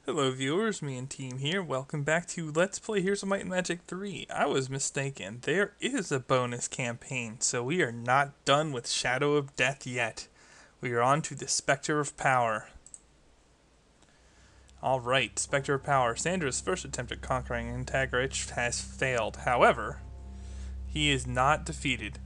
Hello viewers, me and team here. Welcome back to Let's Play Heroes of Might and Magic 3. I was mistaken. There is a bonus campaign, so we are not done with Shadow of Death yet. We are on to the Specter of Power. Alright, Specter of Power. Sandra's first attempt at conquering Antagarich has failed. However, he is not defeated.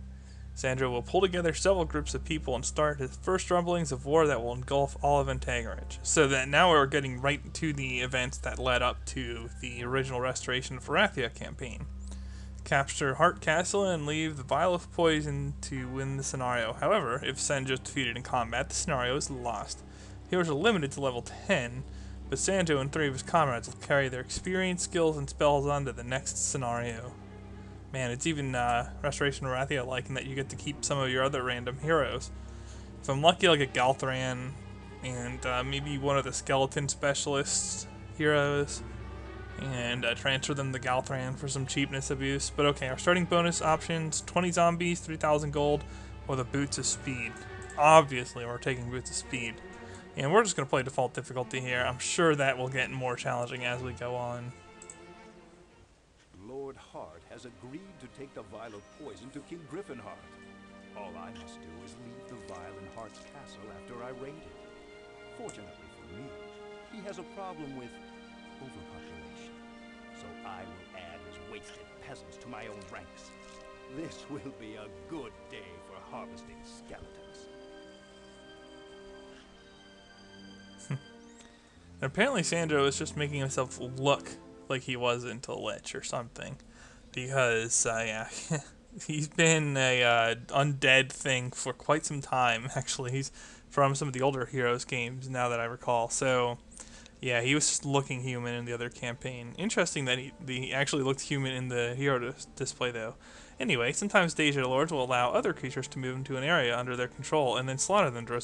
Sandra will pull together several groups of people and start his first rumblings of war that will engulf all of Antagarich. So that now we're getting right to the events that led up to the original Restoration of Wrathia campaign. Capture Heart Castle and leave the Vial of Poison to win the scenario. However, if Sandra is defeated in combat, the scenario is lost. Heroes are limited to level 10, but Sanjo and 3 of his comrades will carry their experience, skills, and spells on to the next scenario. Man, it's even Restoration of Wrathia like in that you get to keep some of your other random heroes. If I'm lucky, like a Galthran and maybe one of the skeleton specialist heroes, and transfer them to Galthran for some cheapness abuse. But okay, our starting bonus options: 20 zombies, 3,000 gold, or the Boots of Speed. Obviously, we're taking Boots of Speed. And we're just going to play default difficulty here. I'm sure that will get more challenging as we go on. Lord Hart has agreed to take the vial of poison to King Griffinheart. All I must do is leave the vial in Hart's castle after I raid it. Fortunately for me, he has a problem with overpopulation, so I will add his wasted peasants to my own ranks. This will be a good day for harvesting skeletons. Apparently Sandro is just making himself look like he wasn't a lich or something, because yeah, he's been a undead thing for quite some time. Actually, he's from some of the older Heroes games, now that I recall. So yeah, he was just looking human in the other campaign. Interesting that he actually looked human in the hero display though. Anyway, sometimes Deja Lords will allow other creatures to move into an area under their control and then slaughter them to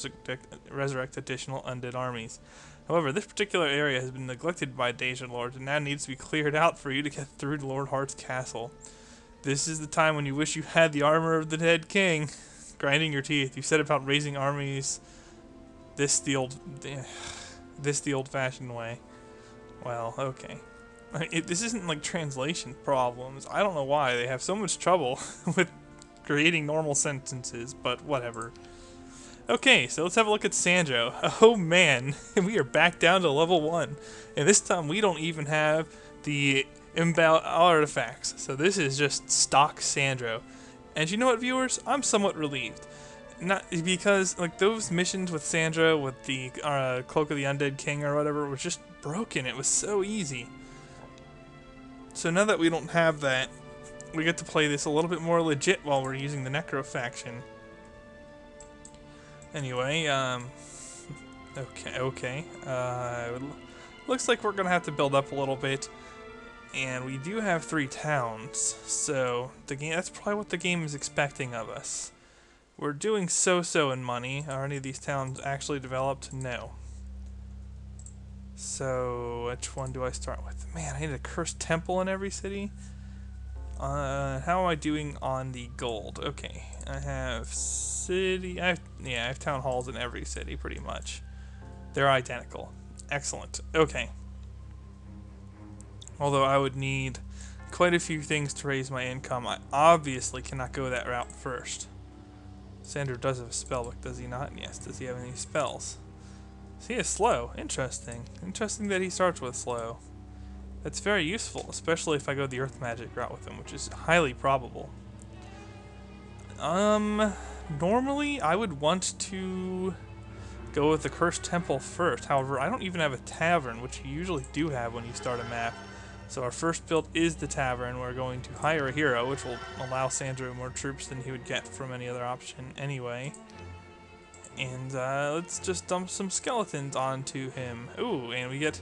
resurrect additional undead armies. However, this particular area has been neglected by Deja Lords and now needs to be cleared out for you to get through to Lord Hart's castle. This is the time when you wish you had the armor of the dead king. Grinding your teeth, you set about raising armies this the old-fashioned way. Well, okay. This isn't like translation problems. I don't know why they have so much trouble with creating normal sentences, but whatever. Okay, so let's have a look at Sanjo. Oh man, we are back down to level 1. And this time we don't even have the inbound artifacts. So this is just stock Sandro. And you know what, viewers? I'm somewhat relieved. Not because like those missions with Sandra with the Cloak of the Undead King or whatever was just broken. It was so easy. So now that we don't have that, we get to play this a little bit more legit while we're using the Necro faction. Anyway, okay. Looks like we're gonna have to build up a little bit, and we do have 3 towns, so that's probably what the game is expecting of us. We're doing so-so in money. Are any of these towns actually developed? No. So, which one do I start with? Man, I need a cursed temple in every city. How am I doing on the gold? Okay, I have city. I have town halls in every city, pretty much. They're identical. Excellent. Okay. Although I would need quite a few things to raise my income, I obviously cannot go that route first. Sandro does have a spellbook, does he not? Yes. Does he have any spells? So he is slow. Interesting. Interesting that he starts with slow. That's very useful, especially if I go the earth magic route with him, which is highly probable. Normally I would want to go with the cursed temple first. However, I don't even have a tavern, which you usually do have when you start a map. So our first build is the tavern. We're going to hire a hero, which will allow Sandro more troops than he would get from any other option anyway. And let's just dump some skeletons onto him. Ooh, and we get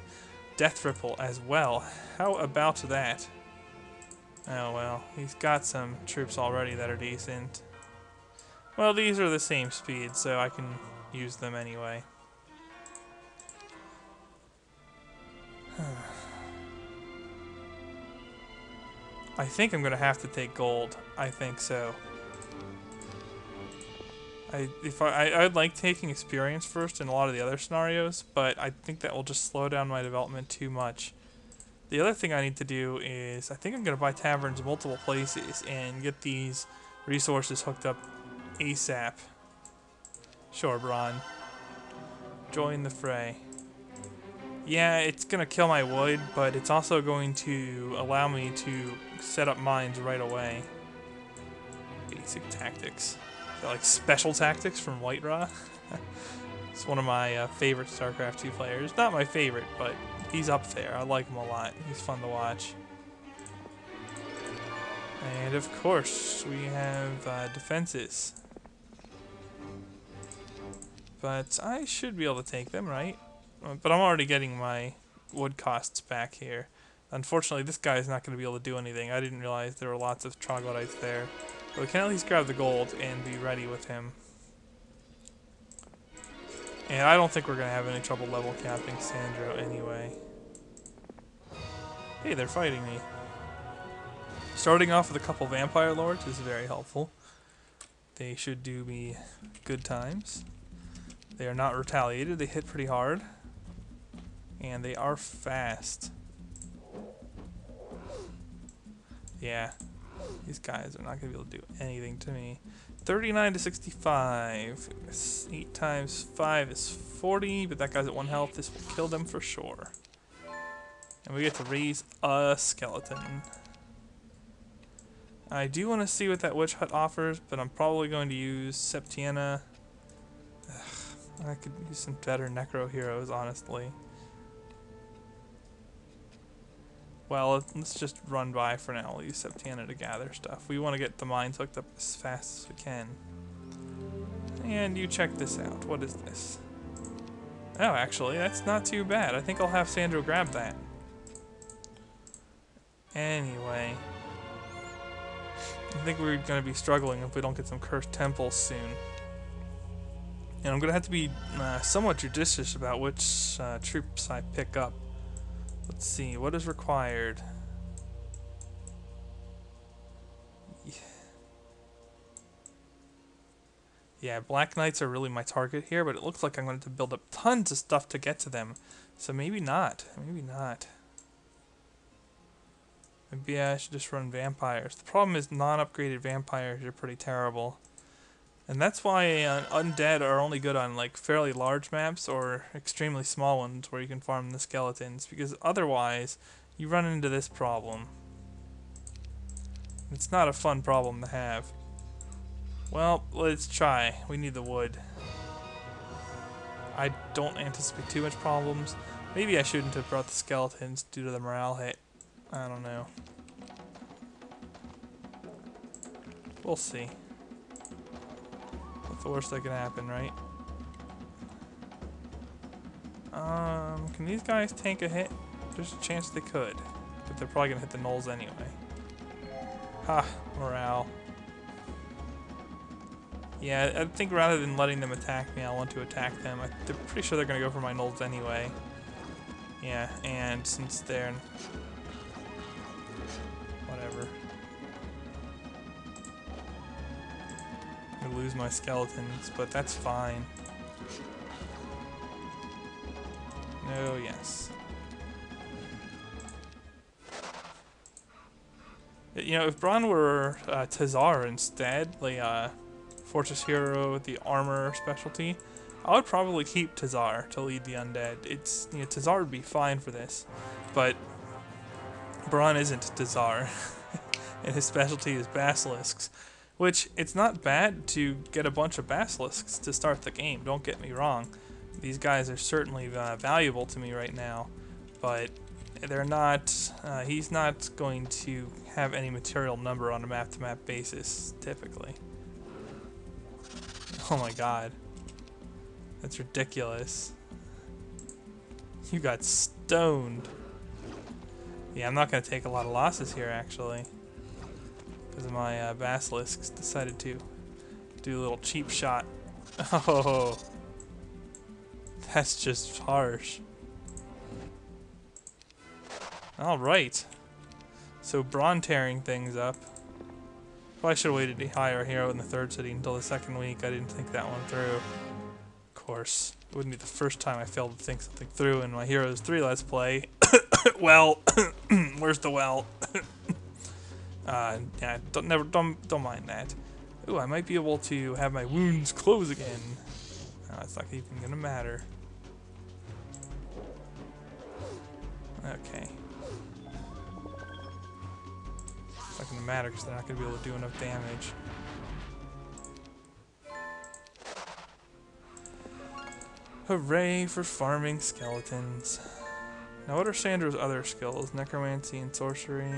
Death Ripple as well. How about that? Oh well, he's got some troops already that are decent. Well, these are the same speed, so I can use them anyway. I think I'm going to have to take gold. I think so. I'd like taking experience first in a lot of the other scenarios, but I think that will just slow down my development too much. The other thing I need to do is I think I'm gonna buy taverns in multiple places and get these resources hooked up ASAP. Sure, Bron. Join the fray. Yeah, it's gonna kill my wood, but it's also going to allow me to set up mines right away. Basic tactics. Is that like special tactics from Whiterun? It's one of my favorite StarCraft 2 players. Not my favorite, but he's up there. I like him a lot. He's fun to watch. And of course, we have defenses. But I should be able to take them, right? But I'm already getting my wood costs back here. Unfortunately, this guy's not going to be able to do anything. I didn't realize there were lots of troglodytes there. But we can at least grab the gold and be ready with him. And I don't think we're going to have any trouble level capping Sandro anyway. Hey, they're fighting me. Starting off with a couple vampire lords is very helpful. They should do me good times. They are not retaliated, they hit pretty hard. And they are fast. Yeah, these guys are not going to be able to do anything to me. 39 to 65. 8 times 5 is 40, but that guy's at 1 health. This will kill them for sure. And we get to raise a skeleton. I do want to see what that witch hut offers, but I'm probably going to use Septiana. I could use some better necro heroes, honestly. Well, let's just run by for now. We'll use Septiana to gather stuff. We want to get the mines hooked up as fast as we can. And you check this out. What is this? Oh, actually, that's not too bad. I think I'll have Sandro grab that. Anyway. I think we're going to be struggling if we don't get some cursed temples soon. And I'm going to have to be somewhat judicious about which troops I pick up. Let's see, what is required? Yeah, Black Knights are really my target here, but it looks like I'm going to build up tons of stuff to get to them. So maybe not. Maybe not. Maybe I should just run vampires. The problem is non-upgraded vampires are pretty terrible. And that's why undead are only good on like fairly large maps or extremely small ones where you can farm the skeletons, because otherwise you run into this problem. It's not a fun problem to have. Well, let's try. We need the wood. I don't anticipate too much problems. Maybe I shouldn't have brought the skeletons due to the morale hit. I don't know. We'll see. What's the worst that can happen, right? Can these guys tank a hit? There's a chance they could, but they're probably gonna hit the gnolls anyway. Ha! Morale. Yeah, I think rather than letting them attack me, I want to attack them. They're pretty sure they're gonna go for my gnolls anyway. Yeah, and since they're... whatever. I lose my skeletons, but that's fine. No, yes. You know, if Bron were Tazar instead, the Fortress Hero with the armor specialty, I would probably keep Tazar to lead the undead. It's, you know, Tazar would be fine for this, but Bron isn't Tazar, and his specialty is basilisks. Which, it's not bad to get a bunch of basilisks to start the game, don't get me wrong. These guys are certainly valuable to me right now, but they're not, he's not going to have any material number on a map-to-map basis, typically. Oh my god. That's ridiculous. You got stoned. Yeah, I'm not going to take a lot of losses here, actually. Because my basilisks decided to do a little cheap shot. Oh, that's just harsh. Alright. So Bron tearing things up. Probably should have waited to hire a hero in the third city until the second week. I didn't think that one through. Of course, it wouldn't be the first time I failed to think something through in my Heroes 3 Let's Play. Well, where's the well? Yeah, don't mind that. Ooh, I might be able to have my wounds close again. It's not even gonna matter. Okay. It's not gonna matter because they're not gonna be able to do enough damage. Hooray for farming skeletons. Now what are Sandra's other skills? Necromancy and sorcery.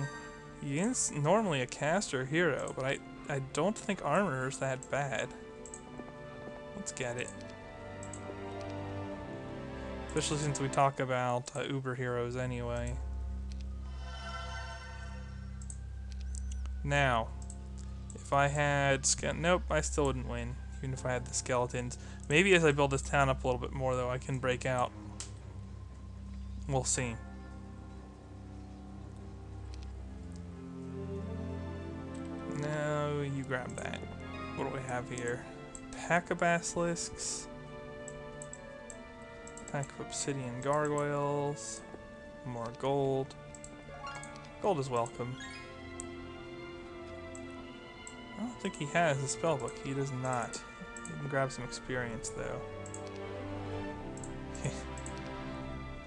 He is normally a caster hero, but I don't think armor is that bad. Let's get it. Especially since we talk about Uber heroes anyway. Now, if I had nope, I still wouldn't win, even if I had the skeletons. Maybe as I build this town up a little bit more, though, I can break out. We'll see. No, you grab that. What do we have here? Pack of basilisks. Pack of obsidian gargoyles. More gold. Gold is welcome. I don't think he has a spellbook. He does not. You can grab some experience, though.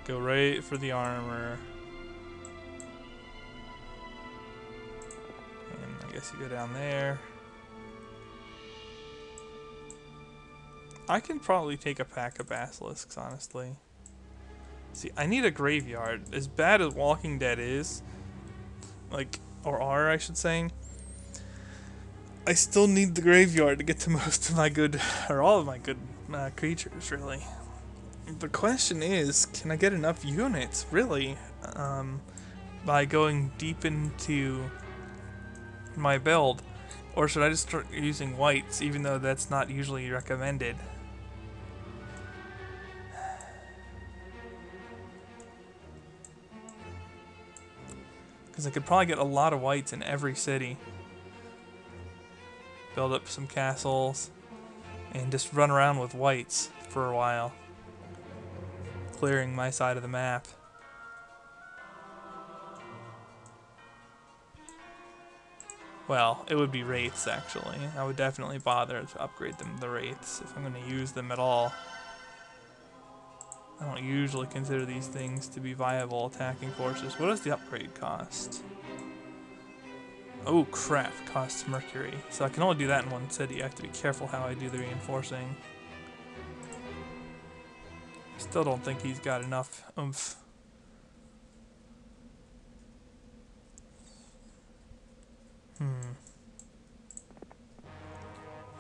Go right for the armor. And I guess you go down there. I can probably take a pack of basilisks, honestly. See, I need a graveyard. As bad as Walking Dead is, like, or are, I should say, I still need the graveyard to get to most of my good, or all of my good creatures, really. The question is, can I get enough units, really, by going deep into my build? Or should I just start using whites, even though that's not usually recommended? Because I could probably get a lot of whites in every city. Build up some castles, and just run around with whites for a while. Clearing my side of the map. Well, it would be wraiths, actually. I would definitely bother to upgrade them to the wraiths if I'm going to use them at all. I don't usually consider these things to be viable attacking forces. What does the upgrade cost? Oh crap, costs mercury. So I can only do that in one city. I have to be careful how I do the reinforcing. Still don't think he's got enough oomph.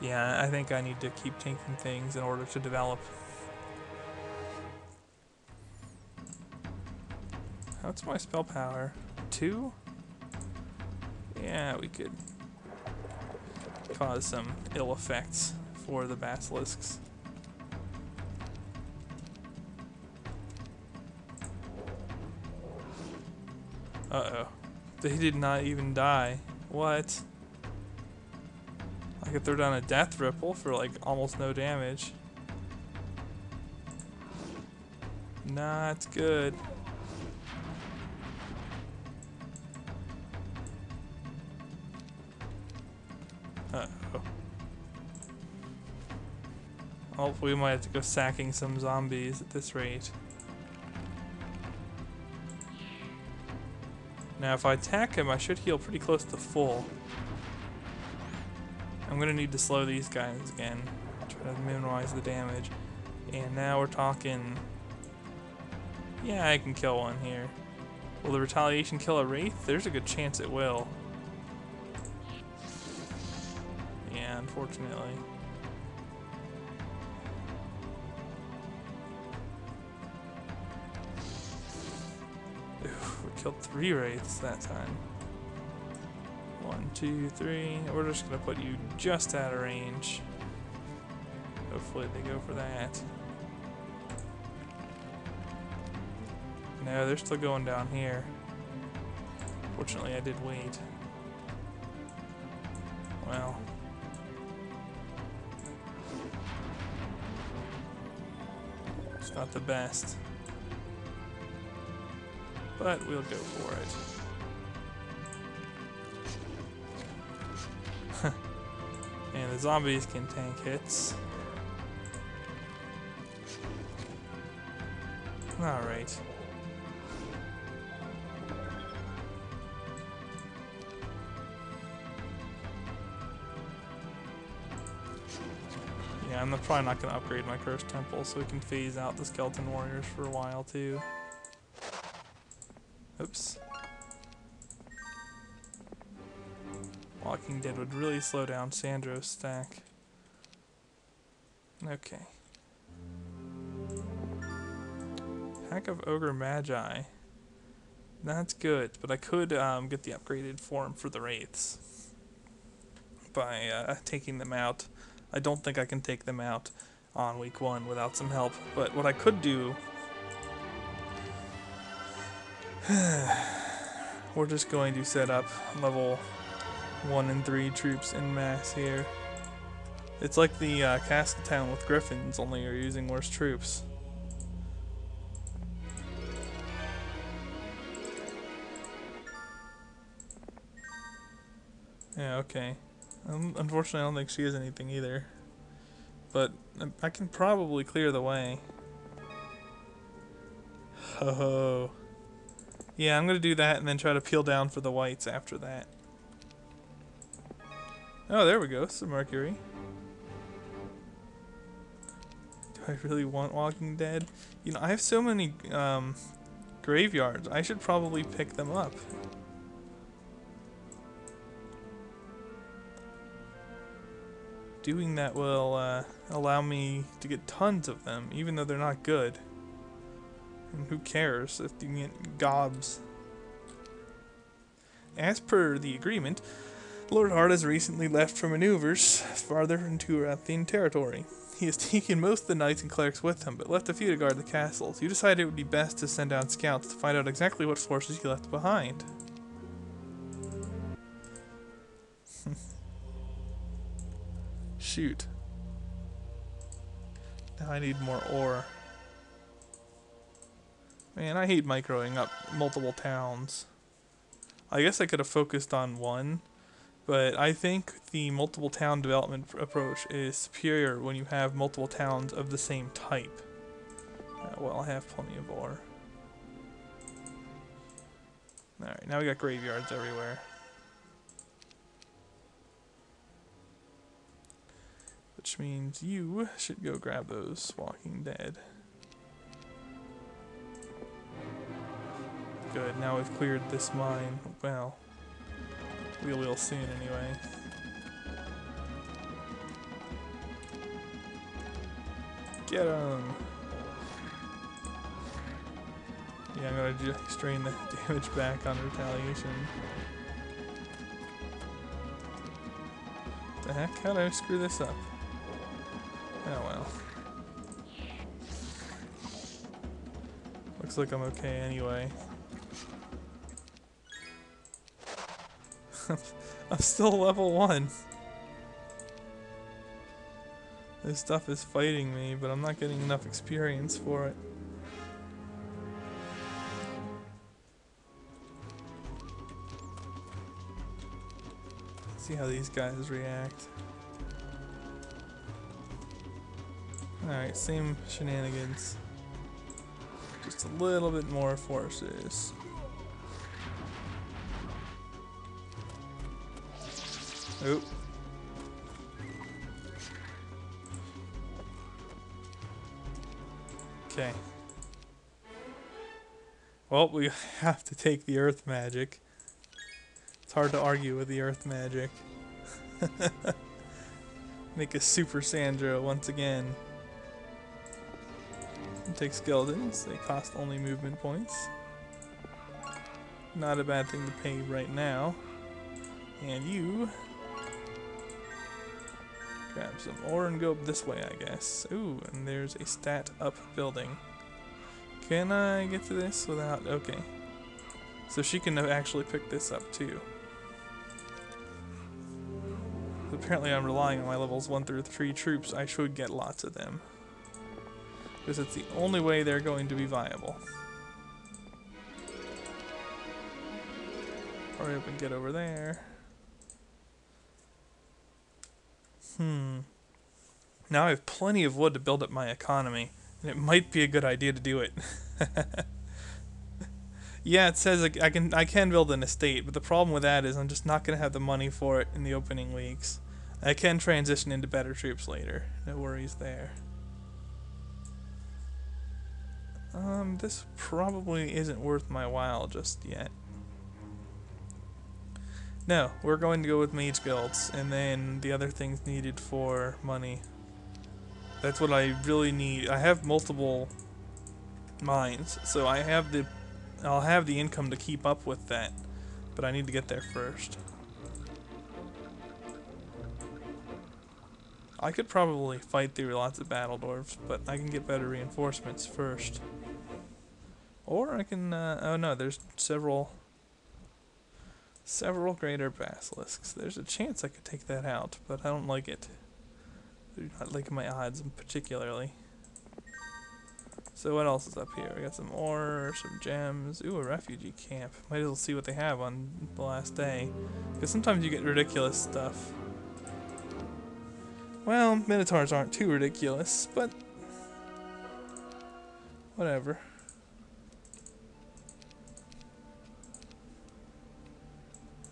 Yeah, I think I need to keep taking things in order to develop. What's my spell power? 2? Yeah, we could cause some ill effects for the basilisks. Uh-oh. They did not even die. What? I could throw down a death ripple for like almost no damage. Not good. Uh-oh. Oh, we might have to go sacking some zombies at this rate. Now if I attack him, I should heal pretty close to full. I'm gonna need to slow these guys again. Try to minimize the damage. And now we're talking... Yeah, I can kill one here. Will the retaliation kill a wraith? There's a good chance it will. Yeah, unfortunately. Oof, we killed 3 wraiths that time. 1, 2, 3. We're just gonna put you just out of range. Hopefully they go for that. No, they're still going down here. Fortunately, I did wait. Well. It's not the best. But we'll go for it. And the zombies can tank hits. Alright. Yeah, I'm probably not going to upgrade my cursed temple, so we can phase out the skeleton warriors for a while too. Oops. Walking Dead would really slow down Sandro's stack. Okay. Pack of Ogre Magi. That's good, but I could get the upgraded form for the Wraiths by taking them out. I don't think I can take them out on week 1 without some help, but what I could do... we're just going to set up level 1 and 3 troops en masse here. It's like the Castle Town with Griffins, only you're using worse troops. Yeah, okay. Unfortunately, I don't think she has anything either. But I can probably clear the way. Ho-ho. Yeah, I'm gonna do that and then try to peel down for the whites after that. Oh, there we go. Some Mercury. Do I really want Walking Dead? You know, I have so many graveyards. I should probably pick them up. Doing that will allow me to get tons of them, even though they're not good. And who cares if you get gobs? As per the agreement, Lord Hart has recently left for maneuvers farther into Rathian territory. He has taken most of the knights and clerics with him, but left a few to guard the castles. You decided it would be best to send out scouts to find out exactly what forces he left behind. Shoot. Now I need more ore. Man, I hate microing up multiple towns. I guess I could have focused on one, but I think the multiple town development approach is superior when you have multiple towns of the same type. Well, I have plenty of ore. Alright, now we got graveyards everywhere. Which means you should go grab those Walking Dead. Good, now we've cleared this mine. Well, we will soon anyway. Get him! Yeah, I'm gonna just strain the damage back on retaliation. The heck? How did I screw this up? Oh well. Looks like I'm okay anyway. I'm still level 1. This stuff is fighting me, but I'm not getting enough experience for it. Let's see how these guys react. Alright, same shenanigans. Just a little bit more forces. Oop. Okay. Well, we have to take the earth magic. It's hard to argue with the earth magic. Make a super Sandro once again. Take skeletons, they cost only movement points. Not a bad thing to pay right now. And you grab some ore and go up this way, I guess. Ooh, and there's a stat up building. Can I get to this without... Okay. So she can actually pick this up too. apparently I'm relying on my levels 1 through 3 troops. I should get lots of them. Because it's the only way they're going to be viable. Hurry up and get over there. Now I have plenty of wood to build up my economy, and it might be a good idea to do it. Yeah, it says I can build an estate, but the problem with that is I'm just not going to have the money for it in the opening weeks. I can transition into better troops later. No worries there. This probably isn't worth my while just yet. No, we're going to go with mage guilds, and then the other things needed for money. That's what I really need. I have multiple mines, so I'll have the income to keep up with that, but I need to get there first. I could probably fight through lots of battle dwarves, but I can get better reinforcements first. Or I can, oh no, there's several greater basilisks. There's a chance I could take that out, but I don't like it. I do not like my odds particularly. So what else is up here? We got some ore, some gems. Ooh, a refugee camp. Might as well see what they have on the last day. Because sometimes you get ridiculous stuff. Well, minotaurs aren't too ridiculous, but whatever.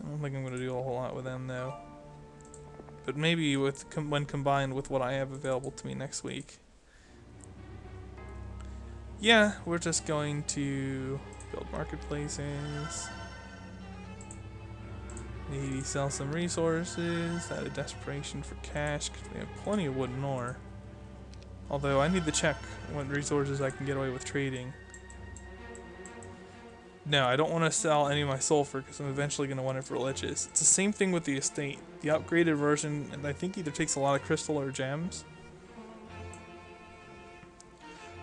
I don't think I'm going to do a whole lot with them, though. But maybe when combined with what I have available to me next week. Yeah, we're just going to build marketplaces. Maybe sell some resources out of desperation for cash, because we have plenty of wood and ore. Although I need to check what resources I can get away with trading. No, I don't want to sell any of my sulfur because I'm eventually going to want it for liches. It's the same thing with the estate. The upgraded version, I think, either takes a lot of crystal or gems.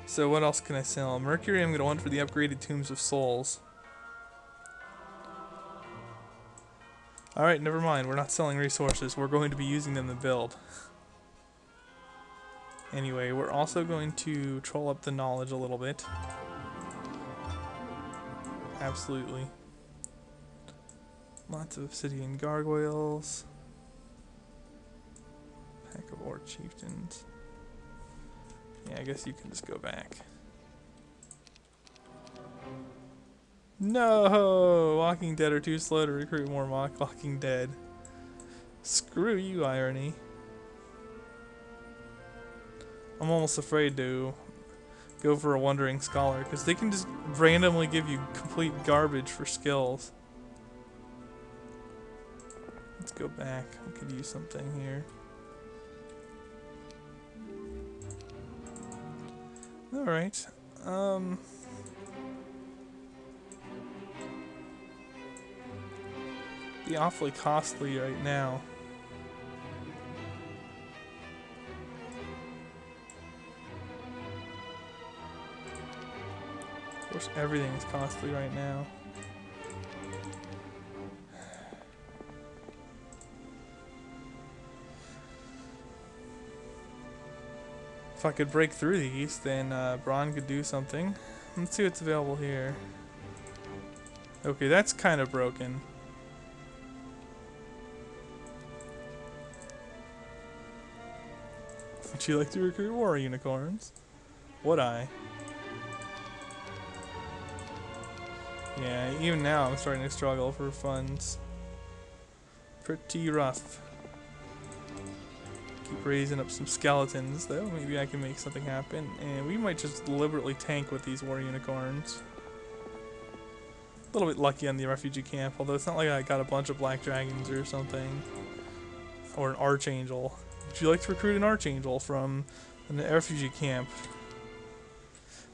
So what else can I sell? Mercury I'm going to want for the upgraded Tombs of Souls. Alright, never mind. We're not selling resources. We're going to be using them to build. Anyway, we're also going to troll up the knowledge a little bit. Absolutely. Lots of obsidian gargoyles. Pack of ore chieftains. Yeah, I guess you can just go back. No! Walking Dead are too slow to recruit more Walking Dead. Screw you, Irony. I'm almost afraid to go for a Wandering Scholar, because they can just randomly give you complete garbage for skills. Let's go back. We could use something here. Alright. Be awfully costly right now. Of course, everything is costly right now. If I could break through these, then Braun could do something. Let's see what's available here. Okay, that's kind of broken. Would you like to recruit war unicorns? Would I? Yeah, even now I'm starting to struggle for funds. Pretty rough. Keep raising up some skeletons though, maybe I can make something happen. And we might just deliberately tank with these war unicorns. A little bit lucky on the refugee camp, although it's not like I got a bunch of black dragons or something. Or an archangel. Would you like to recruit an archangel from an refugee camp?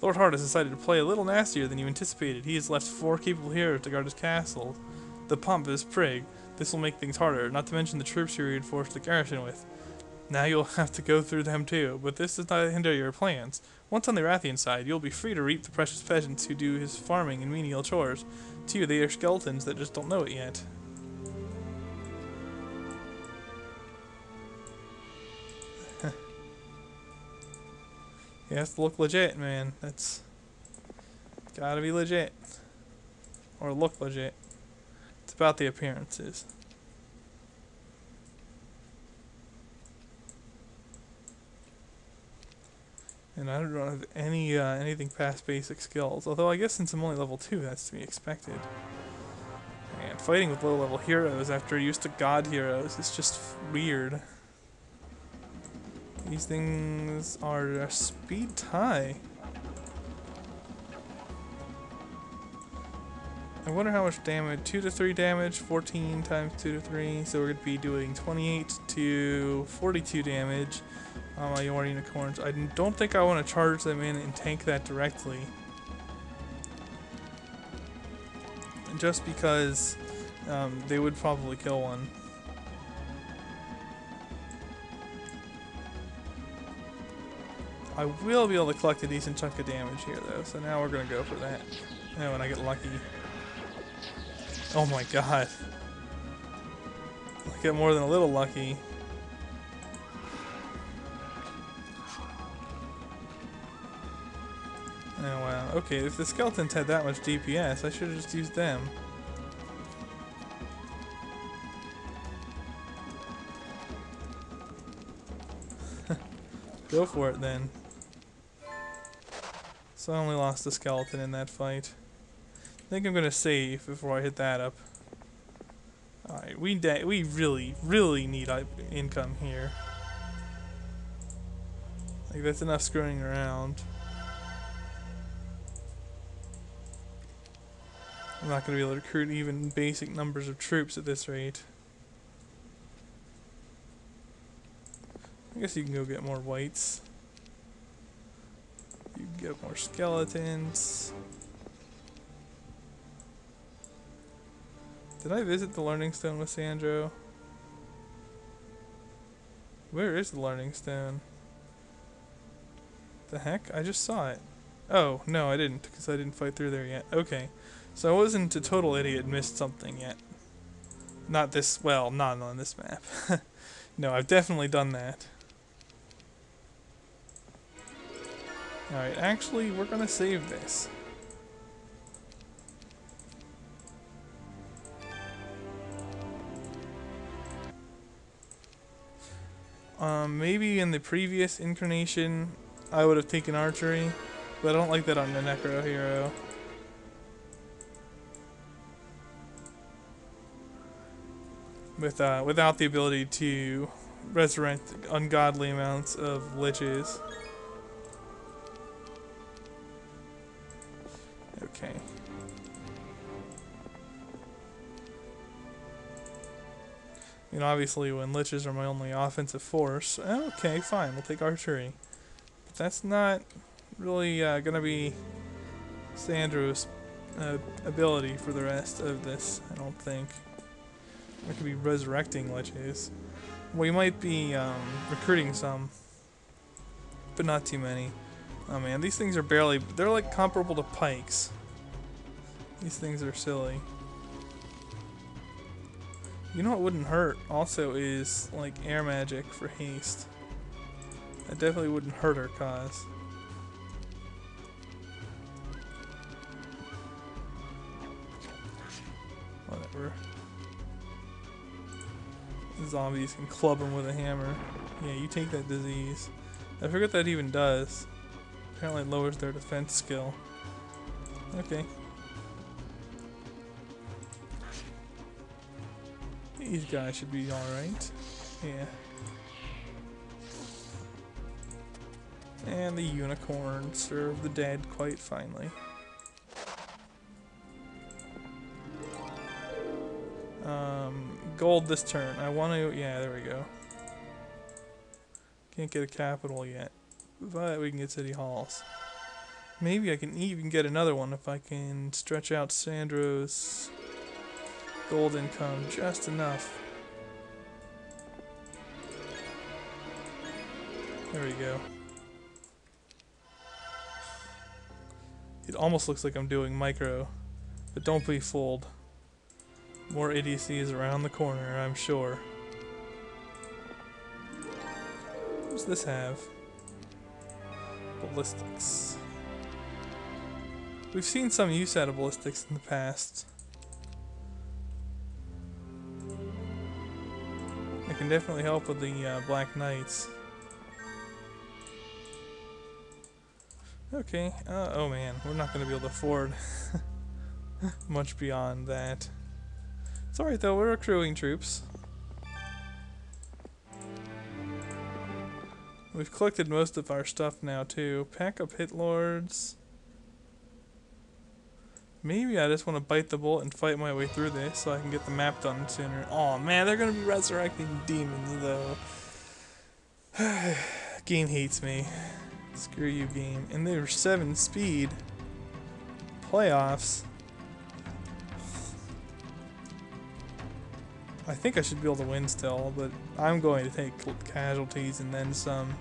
Lord Hart has decided to play a little nastier than you anticipated. He has left 4 capable heroes to guard his castle. The pompous prig. This will make things harder, not to mention the troops you reinforced the garrison with. Now you'll have to go through them too, but this does not hinder your plans. Once on the Rathian side, you'll be free to reap the precious peasants who do his farming and menial chores. To you, they are skeletons that just don't know it yet. He has to look legit, man. That's gotta be legit. Or look legit. It's about the appearances. And I don't have any anything past basic skills. Although I guess since I'm only level 2, that's to be expected. And fighting with low level heroes after used to god heroes is just weird. These things are speed high. I wonder how much damage. 2 to 3 damage, 14 times 2 to 3. So we're going to be doing 28 to 42 damage on my Yore unicorns. I don't think I want to charge them in and tank that directly. Just because they would probably kill one. I will be able to collect a decent chunk of damage here though, so now we're going to go for that. Oh, and I get lucky. Oh my god. I get more than a little lucky. Oh wow. Okay, if the skeletons had that much DPS, I should have just used them. Go for it then. So I only lost a skeleton in that fight. I think I'm gonna save before I hit that up. Alright, we really need income here. Like that's enough screwing around. I'm not gonna be able to recruit even basic numbers of troops at this rate. I guess you can go get more whites. You can get more skeletons. Did I visit the Learning Stone with Sandro? Where is the Learning Stone? The heck? I just saw it. Oh, no I didn't, because I didn't fight through there yet. Okay. So I wasn't a total idiot and missed something yet. Not this, well, not on this map. No, I've definitely done that. Alright, actually, we're gonna save this. Maybe in the previous incarnation, I would have taken archery, but I don't like that on the Necro hero. Without the ability to resurrect ungodly amounts of liches. Okay. You know, obviously when liches are my only offensive force, okay, fine, we'll take archery. But that's not really gonna be Sandro's ability for the rest of this, I don't think. We could be resurrecting liches. We might be recruiting some, but not too many. Oh man, these things are barely, they're like comparable to pikes. These things are silly. You know what wouldn't hurt also is like air magic for haste. That definitely wouldn't hurt our cause. Whatever. Zombies can club him with a hammer. Yeah, you take that disease. I forget that even does. Apparently it lowers their defense skill. Okay. These guys should be alright. Yeah. And the unicorn serve the dead quite finely. Gold this turn. I want to, yeah, there we go. Can't get a capital yet, but we can get city halls. Maybe I can even get another one if I can stretch out Sandro's gold income just enough. There we go. It almost looks like I'm doing micro, but don't be fooled. More idiocies around the corner, I'm sure. What does this have? Ballistics. We've seen some use out of ballistics in the past. It can definitely help with the Black Knights. Okay, oh man, we're not going to be able to afford much beyond that. It's alright though, we're accruing troops. We've collected most of our stuff now too. Pack up hit lords. Maybe I just want to bite the bullet and fight my way through this so I can get the map done sooner. Oh man, they're going to be resurrecting demons though. Game hates me. Screw you, game. And they were 7 speed. Playoffs. I think I should be able to win still, but I'm going to take casualties and then some.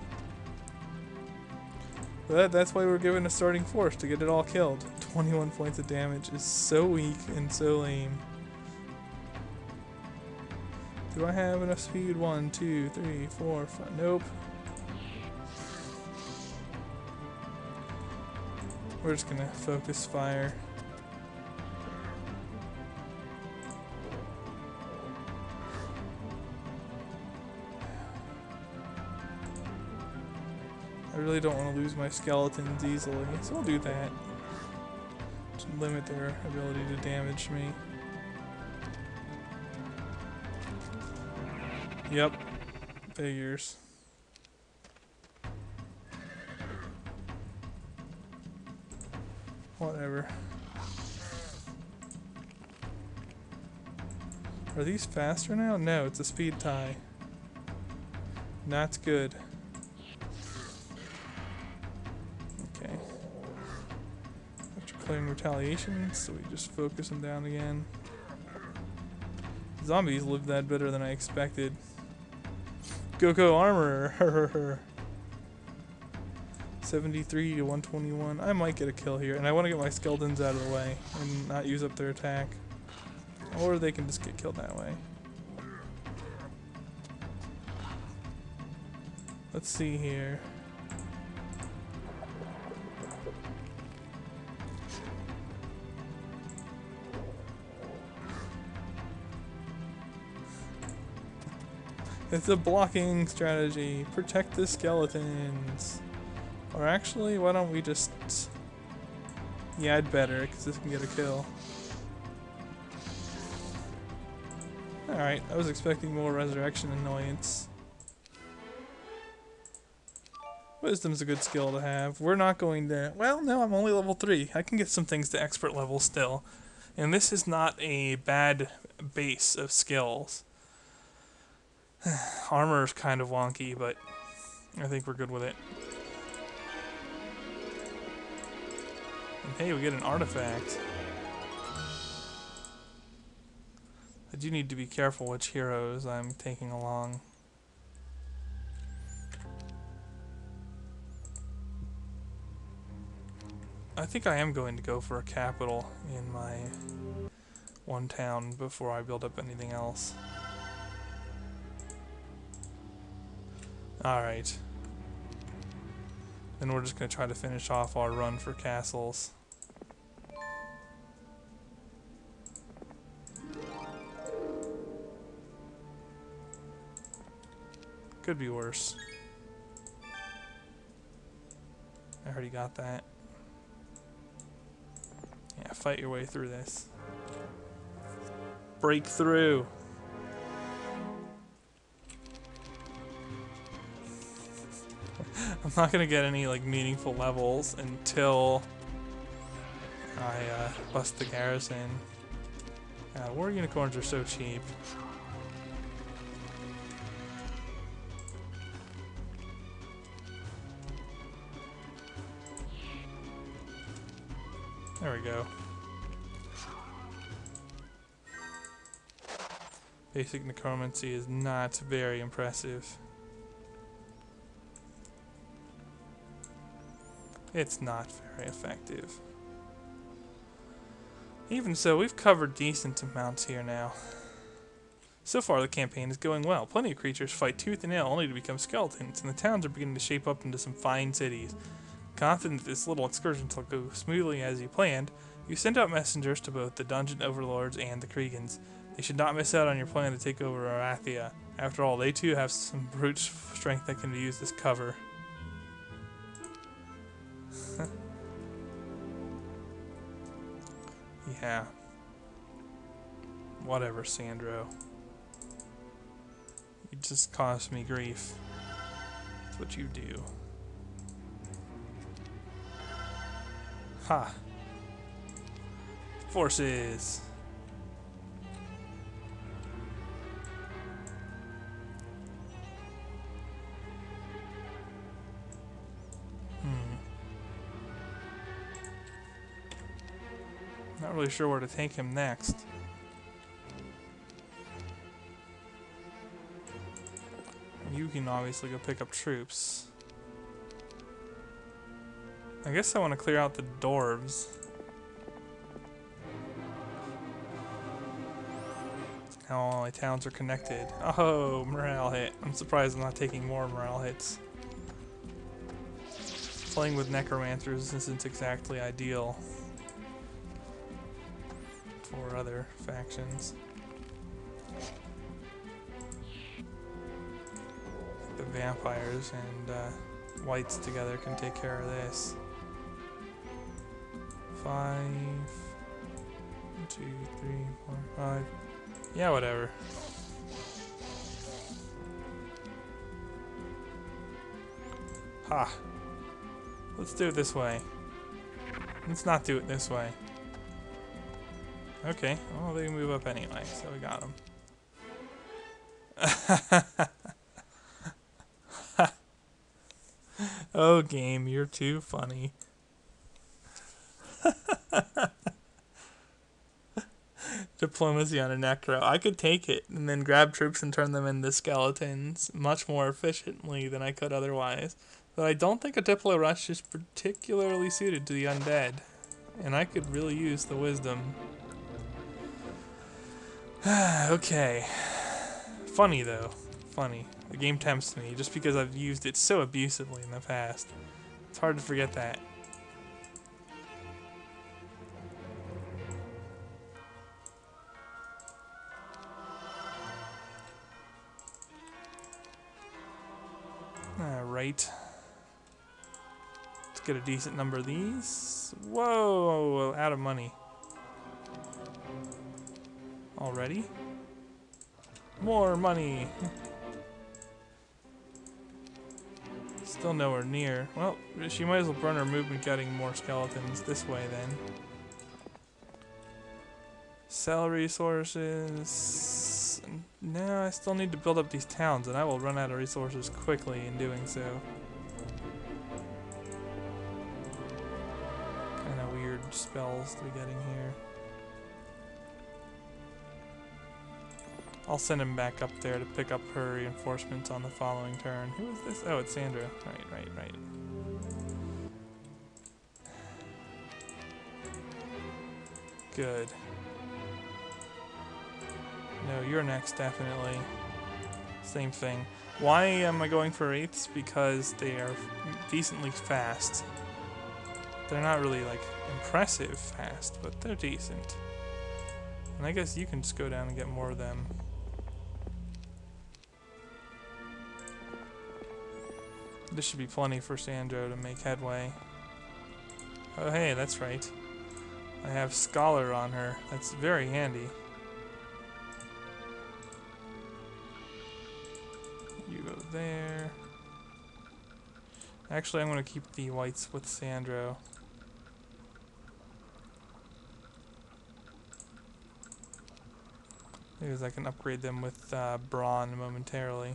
But that's why we're given a starting force, to get it all killed. 21 points of damage is so weak and so lame. Do I have enough speed? 1, 2, 3, 4, 5. Nope. We're just gonna focus fire. I really don't want to lose my skeletons easily, so I'll do that. To limit their ability to damage me. Yep. Figures. Whatever. Are these faster now? No, it's a speed tie. That's good. Okay. After clearing retaliation, so we just focus them down again. Zombies live that better than I expected. Go armor! 73 to 121. I might get a kill here, and I want to get my skeletons out of the way and not use up their attack. Or they can just get killed that way. Let's see here. It's a blocking strategy. Protect the skeletons. Or actually, why don't we just... Yeah, I'd better, because this can get a kill. Alright, I was expecting more resurrection annoyance. Wisdom's a good skill to have. We're not going to... Well, no, I'm only level 3. I can get some things to expert level still. And this is not a bad base of skills. Armor is kind of wonky, but I think we're good with it. And hey, we get an artifact. I do need to be careful which heroes I'm taking along. I think I am going to go for a capital in my one town before I build up anything else. Alright. Then we're just going to try to finish off our run for castles. Could be worse. I already got that. Yeah, fight your way through this. Break through! I'm not gonna get any like meaningful levels until I bust the garrison. War unicorns are so cheap. There we go. Basic necromancy is not very impressive. It's not very effective. Even so, we've covered decent amounts here now. So far, the campaign is going well. Plenty of creatures fight tooth and nail only to become skeletons, and the towns are beginning to shape up into some fine cities. Confident this little excursion will go smoothly as you planned, you send out messengers to both the dungeon overlords and the Kriegans. They should not miss out on your plan to take over Arathia. After all, they too have some brute strength that can be used as cover. Yeah. Whatever, Sandro. You just caused me grief. That's what you do. Ha! Forces! Not really sure where to take him next. You can obviously go pick up troops. I guess I want to clear out the dwarves. Now all my towns are connected. Oh, morale hit. I'm surprised I'm not taking more morale hits. Playing with necromancers isn't exactly ideal for other factions. The vampires and whites together can take care of this. 5, 2, 3, 4, 5. Yeah, whatever. Ha! Let's do it this way. Let's not do it this way. Okay, well, they move up anyway, so we got them. Oh, game, you're too funny. Diplomacy on a necro. I could take it and then grab troops and turn them into skeletons much more efficiently than I could otherwise. But I don't think a Diplo Rush is particularly suited to the undead. And I could really use the wisdom. Okay. Funny though. Funny. The game tempts me just because I've used it so abusively in the past. It's hard to forget that. Alright. Let's get a decent number of these. Whoa! Out of money. Already? More money! Still nowhere near. Well, she might as well burn her movement getting more skeletons this way then. Sell resources. No, I still need to build up these towns, and I will run out of resources quickly in doing so. Kind of weird spells to be getting here. I'll send him back up there to pick up her reinforcements on the following turn. Who is this? Oh, it's Sandra. Right. Good. No, you're next, definitely. Same thing. Why am I going for 8ths? Because they are decently fast. They're not really, like, impressive fast, but they're decent. And I guess you can just go down and get more of them. This should be plenty for Sandro to make headway. Oh hey, that's right. I have Scholar on her. That's very handy. You go there. Actually, I'm going to keep the whites with Sandro. Because I can upgrade them with Brawn momentarily.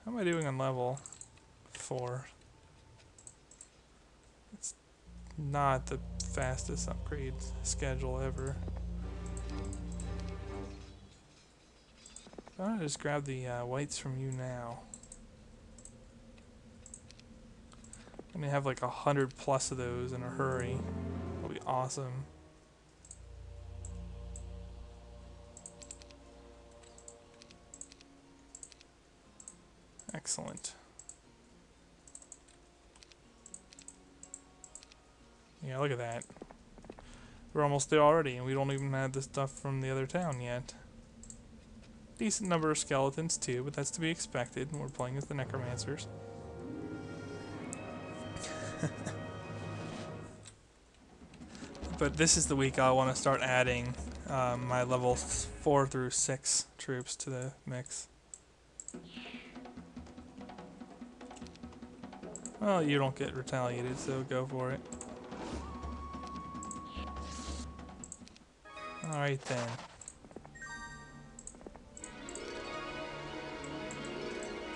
How am I doing on level 4? It's not the fastest upgrade schedule ever. I'm gonna just grab the whites from you now. I'm gonna have like 100 plus of those in a hurry. That'll be awesome. Excellent. Yeah, look at that. We're almost there already, and we don't even have the stuff from the other town yet. Decent number of skeletons too, but that's to be expected. We're playing as the necromancers. But this is the week I want to start adding my level 4 through 6 troops to the mix. Well, you don't get retaliated, so go for it. Alright then.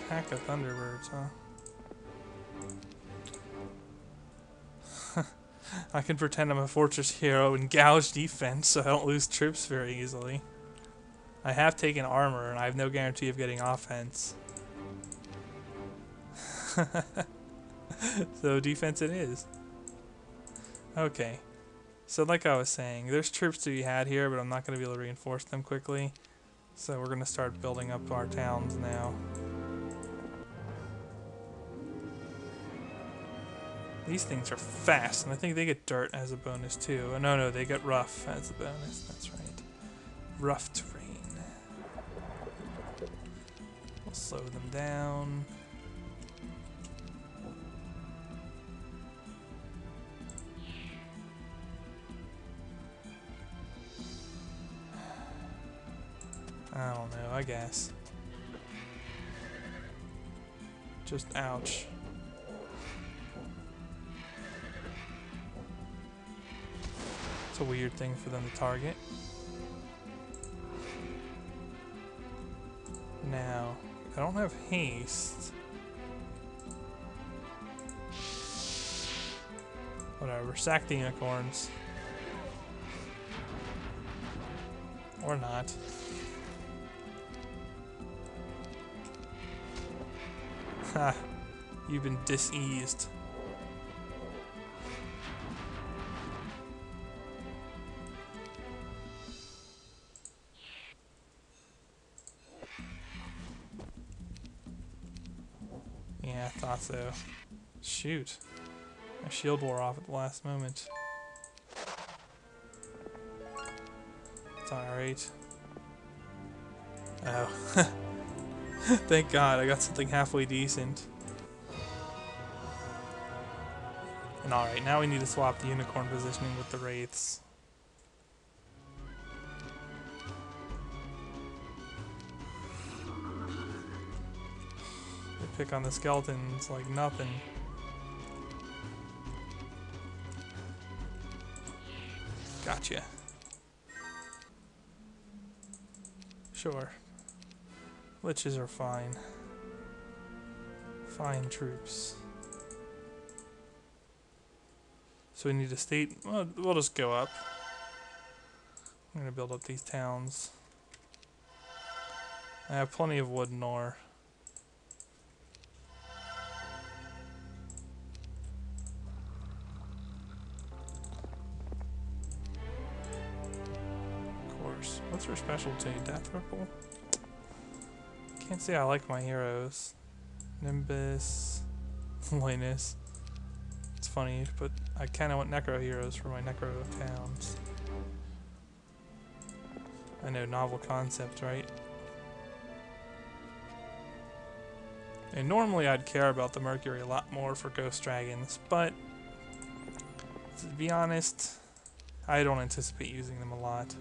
Pack of Thunderbirds, huh? I can pretend I'm a fortress hero and gouge defense so I don't lose troops very easily. I have taken armor and I have no guarantee of getting offense. So defense it is. Okay. So like I was saying, there's troops to be had here, but I'm not going to be able to reinforce them quickly. So we're going to start building up our towns now. These things are fast, and I think they get dirt as a bonus too. Oh, no, they get rough as a bonus. That's right. Rough terrain. We'll slow them down. I don't know, I guess. Just ouch. It's a weird thing for them to target. Now, I don't have haste. Whatever, sack the unicorns. Or not. Ha! You've been diseased. Yeah, I thought so. Shoot. My shield wore off at the last moment. It's alright. Oh. Thank God, I got something halfway decent. And alright, now we need to swap the unicorn positioning with the wraiths. They pick on the skeletons like nothing. Gotcha. Sure. Liches are fine. Fine troops. So we need a state. Well, we'll just go up. I'm gonna build up these towns. I have plenty of wood and ore. Of course. What's her specialty? Death Ripple? Can't say I like my heroes. Nimbus, Linus. It's funny, but I kind of want necro heroes for my necro towns. I know, novel concept, right? And normally I'd care about the Mercury a lot more for Ghost Dragons, but to be honest, I don't anticipate using them a lot.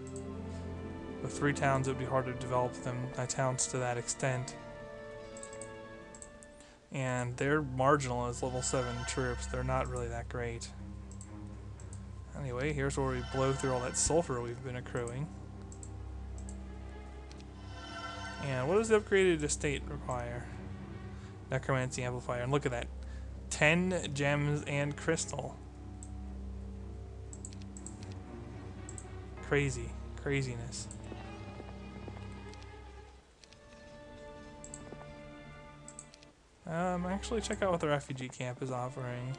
With 3 towns, it would be hard to develop my towns to that extent. And they're marginal as level 7 troops. They're not really that great. Anyway, here's where we blow through all that sulfur we've been accruing. And what does the upgraded estate require? Necromancy Amplifier. And look at that. 10 gems and crystal. Crazy. Craziness. Actually check out what the refugee camp is offering.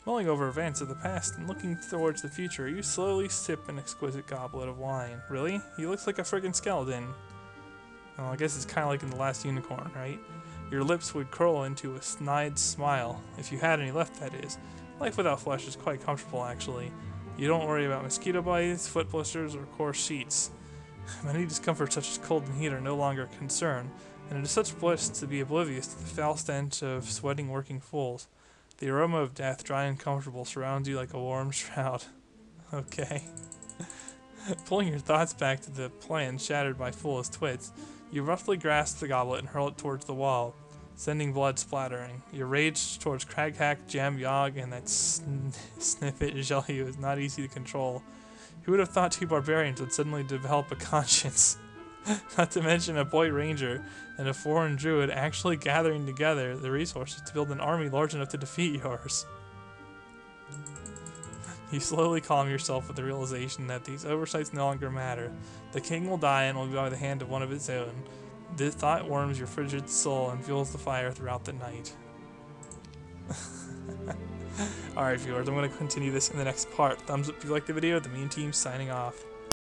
Mulling over events of the past and looking towards the future, you slowly sip an exquisite goblet of wine. Really? He looks like a friggin' skeleton. Well, I guess it's kind of like in The Last Unicorn, right? Your lips would curl into a snide smile, if you had any left, that is. Life without flesh is quite comfortable, actually. You don't worry about mosquito bites, foot blisters, or coarse sheets. Many discomforts such as cold and heat are no longer a concern, and it is such bliss to be oblivious to the foul stench of sweating working fools. The aroma of death, dry and comfortable, surrounds you like a warm shroud. Okay. Pulling your thoughts back to the plan shattered by foolish twits, you roughly grasp the goblet and hurl it towards the wall, sending blood splattering. Your rage towards Craghack, Jam Yog, and that snippet Jelly is not easy to control. Who would have thought two barbarians would suddenly develop a conscience? Not to mention a boy ranger and a foreign druid actually gathering together the resources to build an army large enough to defeat yours. You slowly calm yourself with the realization that these oversights no longer matter. The king will die and will be by the hand of one of his own. This thought warms your frigid soul and fuels the fire throughout the night. Alright viewers, I'm going to continue this in the next part. Thumbs up if you liked the video. The Mean Team signing off.